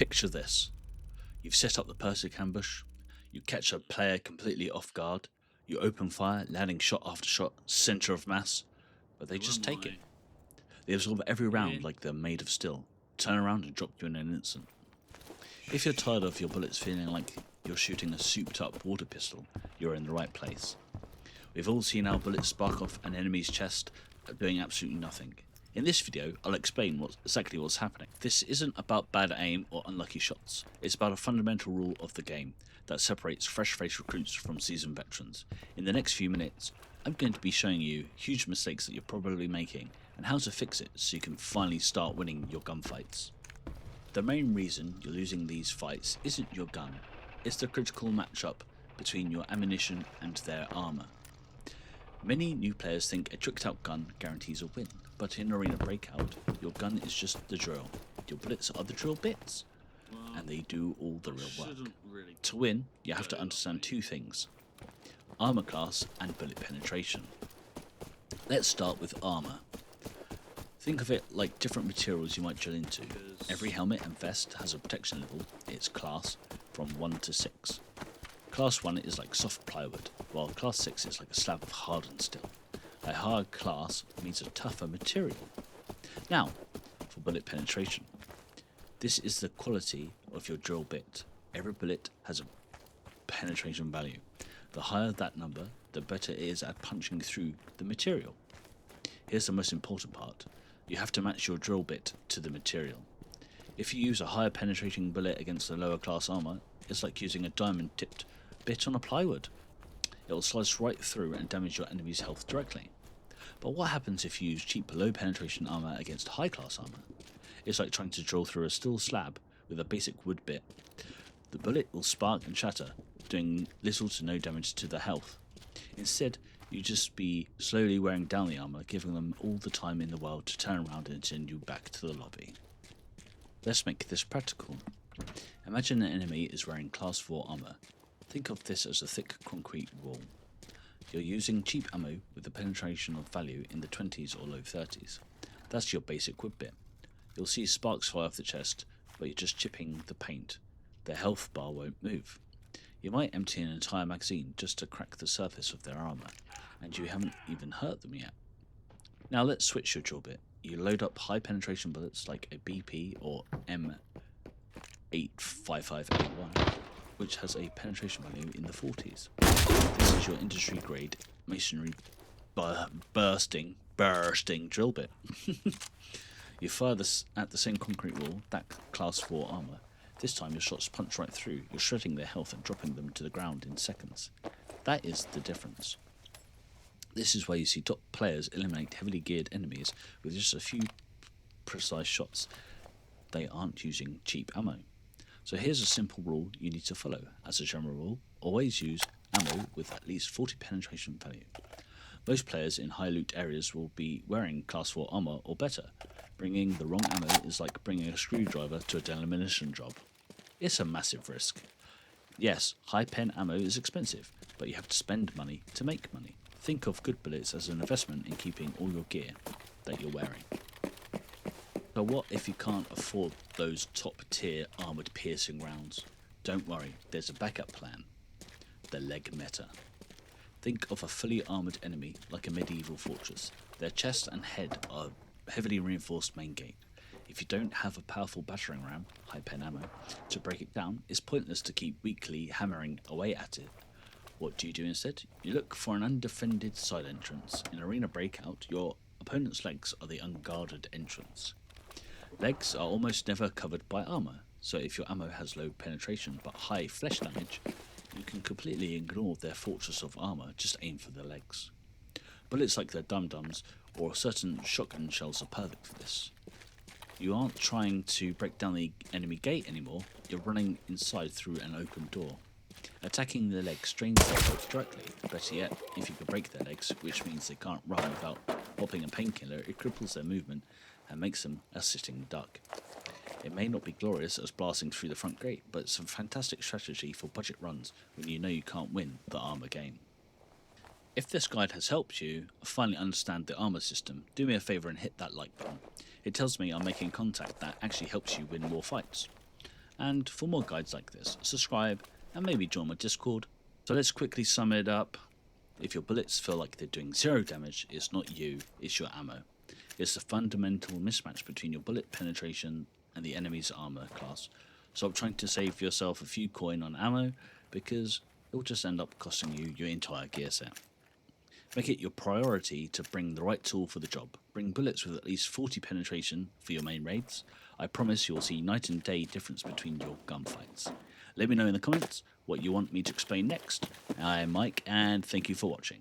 Picture this. You've set up the perfect ambush, you catch a player completely off guard, you open fire, landing shot after shot, center of mass, but they just take it. They absorb every round like they're made of steel, turn around and drop you in an instant. If you're tired of your bullets feeling like you're shooting a souped up water pistol, you're in the right place. We've all seen our bullets spark off an enemy's chest doing absolutely nothing. In this video, I'll explain exactly what's happening. This isn't about bad aim or unlucky shots. It's about a fundamental rule of the game that separates fresh-faced recruits from seasoned veterans. In the next few minutes, I'm going to be showing you huge mistakes that you're probably making and how to fix it so you can finally start winning your gunfights. The main reason you're losing these fights isn't your gun, it's the critical matchup between your ammunition and their armour. Many new players think a tricked out gun guarantees a win, but in Arena Breakout, your gun is just the drill. Your bullets are the drill bits, and they do all the real work. To win, you have to understand two things: armour class and bullet penetration. Let's start with armour. Think of it like different materials you might drill into. Every helmet and vest has a protection level, its class, from 1 to 6. Class 1 is like soft plywood, while Class 6 is like a slab of hardened steel. A higher class means a tougher material. Now, for bullet penetration. This is the quality of your drill bit. Every bullet has a penetration value. The higher that number, the better it is at punching through the material. Here's the most important part. You have to match your drill bit to the material. If you use a higher penetrating bullet against a lower class armour, it's like using a diamond tipped bit on a plywood. It will slice right through and damage your enemy's health directly. But what happens if you use cheap low penetration armour against high class armour? It's like trying to drill through a steel slab with a basic wood bit. The bullet will spark and shatter, doing little to no damage to the health. Instead, you just be slowly wearing down the armour, giving them all the time in the world to turn around and send you back to the lobby. Let's make this practical. Imagine an enemy is wearing class 4 armour. Think of this as a thick concrete wall. You're using cheap ammo with a penetration of value in the 20s or low 30s. That's your basic wood bit. You'll see sparks fly off the chest, but you're just chipping the paint. Their health bar won't move. You might empty an entire magazine just to crack the surface of their armour, and you haven't even hurt them yet. Now let's switch your drill bit. You load up high penetration bullets like a BP or M855A1, which has a penetration value in the 40s. This is your industry grade masonry bursting drill bit. You fire this at the same concrete wall, that class 4 armour. This time your shots punch right through, you're shredding their health and dropping them to the ground in seconds. That is the difference. This is why you see top players eliminate heavily geared enemies with just a few precise shots. They aren't using cheap ammo. So here's a simple rule you need to follow. As a general rule, always use ammo with at least 40 penetration value. Most players in high loot areas will be wearing class 4 armor or better. Bringing the wrong ammo is like bringing a screwdriver to a demolition job. It's a massive risk. Yes, high pen ammo is expensive, but you have to spend money to make money. Think of good bullets as an investment in keeping all your gear that you're wearing. So what if you can't afford those top tier armoured piercing rounds? Don't worry, there's a backup plan. The leg meta. Think of a fully armoured enemy like a medieval fortress. Their chest and head are heavily reinforced main gate. If you don't have a powerful battering ram, high pen ammo, to break it down, it's pointless to keep weakly hammering away at it. What do you do instead? You look for an undefended side entrance. In Arena Breakout, your opponent's legs are the unguarded entrance. Legs are almost never covered by armour, so if your ammo has low penetration but high flesh damage, you can completely ignore their fortress of armour, just aim for the legs. Bullets like their dum-dums or certain shotgun shells are perfect for this. You aren't trying to break down the enemy gate anymore, you're running inside through an open door. Attacking the legs strains their health directly. Better yet, if you can break their legs, which means they can't run without popping a painkiller, it cripples their movement and makes them a sitting duck. It may not be glorious as blasting through the front gate, but it's a fantastic strategy for budget runs when you know you can't win the armour game. If this guide has helped you finally understand the armour system, do me a favour and hit that like button. It tells me I'm making contact that actually helps you win more fights. And for more guides like this, subscribe and maybe join my Discord. So let's quickly sum it up. If your bullets feel like they're doing 0 damage, it's not you, it's your ammo. It's the fundamental mismatch between your bullet penetration and the enemy's armor class. Stop trying to save yourself a few coin on ammo, because it will just end up costing you your entire gear set. Make it your priority to bring the right tool for the job. Bring bullets with at least 40 penetration for your main raids. I promise you'll see night and day difference between your gunfights. Let me know in the comments what you want me to explain next. I'm Mike, and thank you for watching.